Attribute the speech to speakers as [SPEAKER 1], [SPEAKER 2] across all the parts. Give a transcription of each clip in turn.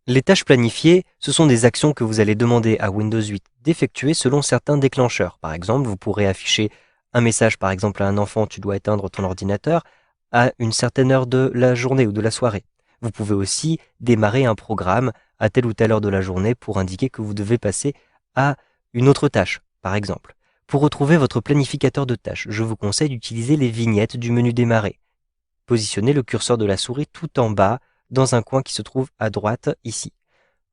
[SPEAKER 1] Les tâches planifiées, ce sont des actions que vous allez demander à Windows 8 d'effectuer selon certains déclencheurs. Par exemple, vous pourrez afficher un message, par exemple à un enfant, tu dois éteindre ton ordinateur à une certaine heure de la journée ou de la soirée. Vous pouvez aussi démarrer un programme à telle ou telle heure de la journée pour indiquer que vous devez passer à une autre tâche, par exemple. Pour retrouver votre planificateur de tâches, je vous conseille d'utiliser les vignettes du menu démarrer. Positionnez le curseur de la souris tout en bas dans un coin qui se trouve à droite ici.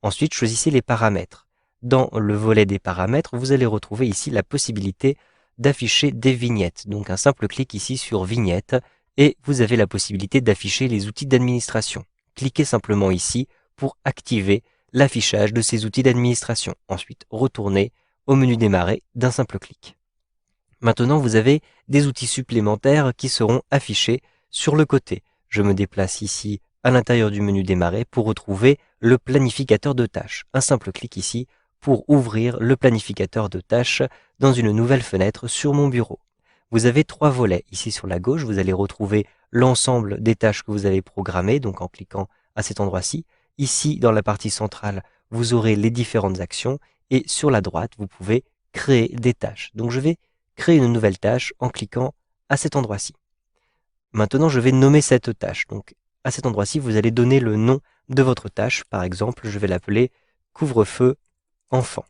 [SPEAKER 1] Ensuite, choisissez les paramètres. Dans le volet des paramètres, vous allez retrouver ici la possibilité d'afficher des vignettes. Donc un simple clic ici sur vignette et vous avez la possibilité d'afficher les outils d'administration. Cliquez simplement ici pour activer l'affichage de ces outils d'administration. Ensuite, retournez au menu démarrer d'un simple clic. Maintenant, vous avez des outils supplémentaires qui seront affichés sur le côté. Je me déplace ici à l'intérieur du menu démarrer pour retrouver le planificateur de tâches. Un simple clic ici pour ouvrir le planificateur de tâches dans une nouvelle fenêtre sur mon bureau. Vous avez trois volets. Ici sur la gauche, vous allez retrouver l'ensemble des tâches que vous avez programmées, donc en cliquant à cet endroit-ci. Ici, dans la partie centrale, vous aurez les différentes actions et sur la droite, vous pouvez créer des tâches. Donc je vais créer une nouvelle tâche en cliquant à cet endroit-ci. Maintenant, je vais nommer cette tâche. Donc, à cet endroit-ci, vous allez donner le nom de votre tâche. Par exemple, je vais l'appeler couvre-feu enfant.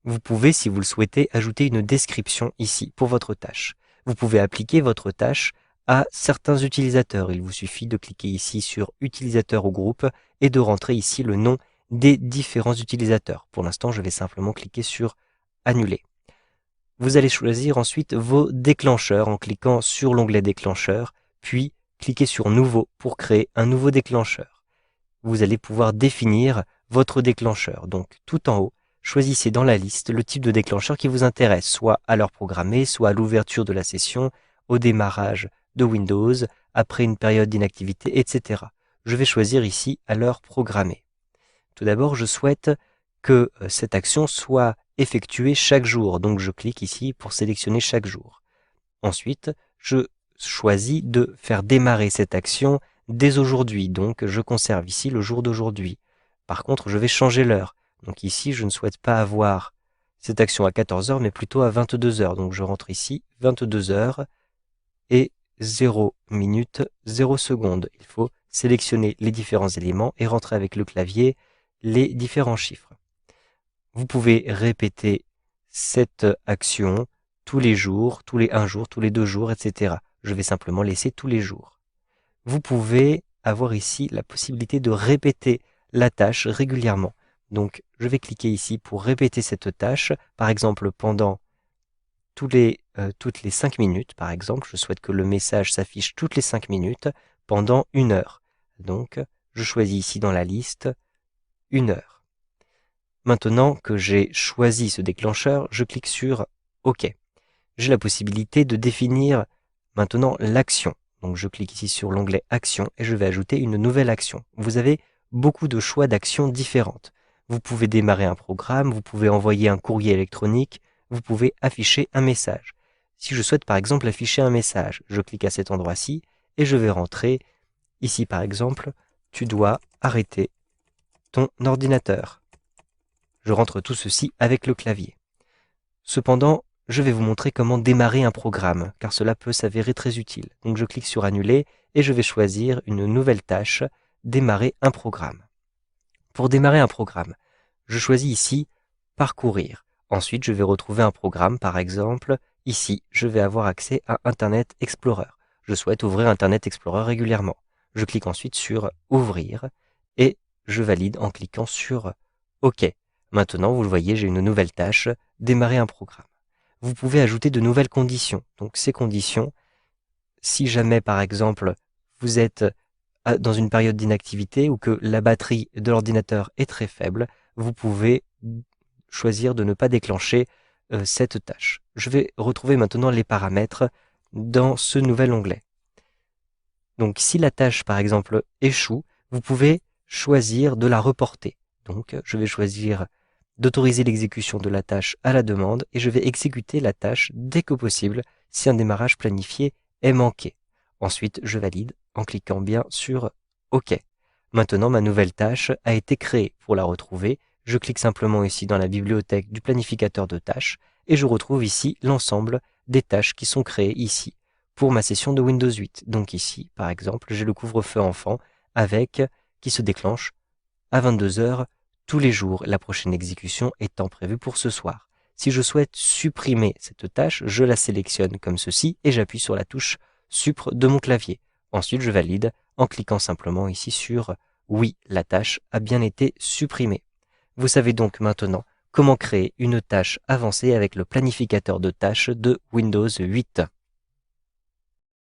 [SPEAKER 1] Vous pouvez, si vous le souhaitez, ajouter une description ici pour votre tâche. Vous pouvez appliquer votre tâche à certains utilisateurs. Il vous suffit de cliquer ici sur utilisateur ou groupe et de rentrer ici le nom des différents utilisateurs. Pour l'instant, je vais simplement cliquer sur annuler. Vous allez choisir ensuite vos déclencheurs en cliquant sur l'onglet déclencheur, puis cliquez sur nouveau pour créer un nouveau déclencheur. Vous allez pouvoir définir votre déclencheur. Donc tout en haut, choisissez dans la liste le type de déclencheur qui vous intéresse, soit à l'heure programmée, soit à l'ouverture de la session, au démarrage de Windows, après une période d'inactivité, etc. Je vais choisir ici à l'heure programmée. Tout d'abord, je souhaite que cette action soit effectuée chaque jour. Donc je clique ici pour sélectionner chaque jour. Ensuite, je choisis de faire démarrer cette action dès aujourd'hui. Donc je conserve ici le jour d'aujourd'hui. Par contre, je vais changer l'heure. Donc ici, je ne souhaite pas avoir cette action à 14 heures, mais plutôt à 22 heures. Donc je rentre ici 22 heures et 0 minutes 0 secondes. Il faut sélectionner les différents éléments et rentrer avec le clavier les différents chiffres. Vous pouvez répéter cette action tous les jours, tous les 1 jour, tous les 2 jours, etc. Je vais simplement laisser tous les jours. Vous pouvez avoir ici la possibilité de répéter la tâche régulièrement. Donc, je vais cliquer ici pour répéter cette tâche, par exemple pendant toutes les 5 minutes, par exemple. Je souhaite que le message s'affiche toutes les 5 minutes pendant 1 heure. Donc, je choisis ici dans la liste 1 heure. Maintenant que j'ai choisi ce déclencheur, je clique sur OK. J'ai la possibilité de définir maintenant l'action. Donc je clique ici sur l'onglet Action et je vais ajouter une nouvelle action. Vous avez beaucoup de choix d'actions différentes. Vous pouvez démarrer un programme, vous pouvez envoyer un courrier électronique, vous pouvez afficher un message. Si je souhaite par exemple afficher un message, je clique à cet endroit-ci et je vais rentrer ici par exemple, tu dois arrêter ton ordinateur. Je rentre tout ceci avec le clavier. Cependant, je vais vous montrer comment démarrer un programme, car cela peut s'avérer très utile. Donc je clique sur Annuler et je vais choisir une nouvelle tâche, Démarrer un programme. Pour démarrer un programme, je choisis ici Parcourir. Ensuite, je vais retrouver un programme, par exemple, ici, je vais avoir accès à Internet Explorer. Je souhaite ouvrir Internet Explorer régulièrement. Je clique ensuite sur Ouvrir et je valide en cliquant sur OK. Maintenant, vous le voyez, j'ai une nouvelle tâche, Démarrer un programme. Vous pouvez ajouter de nouvelles conditions. Donc ces conditions, si jamais par exemple vous êtes dans une période d'inactivité ou que la batterie de l'ordinateur est très faible, vous pouvez choisir de ne pas déclencher cette tâche. Je vais retrouver maintenant les paramètres dans ce nouvel onglet. Donc si la tâche par exemple échoue, vous pouvez choisir de la reporter. Donc je vais choisir d'autoriser l'exécution de la tâche à la demande et je vais exécuter la tâche dès que possible si un démarrage planifié est manqué. Ensuite, je valide en cliquant bien sur OK. Maintenant, ma nouvelle tâche a été créée. Pour la retrouver, je clique simplement ici dans la bibliothèque du planificateur de tâches et je retrouve ici l'ensemble des tâches qui sont créées ici pour ma session de Windows 8. Donc ici, par exemple, j'ai le couvre-feu enfant qui se déclenche à 22 heures tous les jours, la prochaine exécution étant prévue pour ce soir. Si je souhaite supprimer cette tâche, je la sélectionne comme ceci et j'appuie sur la touche Supr de mon clavier. Ensuite, je valide en cliquant simplement ici sur oui, la tâche a bien été supprimée. Vous savez donc maintenant comment créer une tâche avancée avec le planificateur de tâches de Windows 8.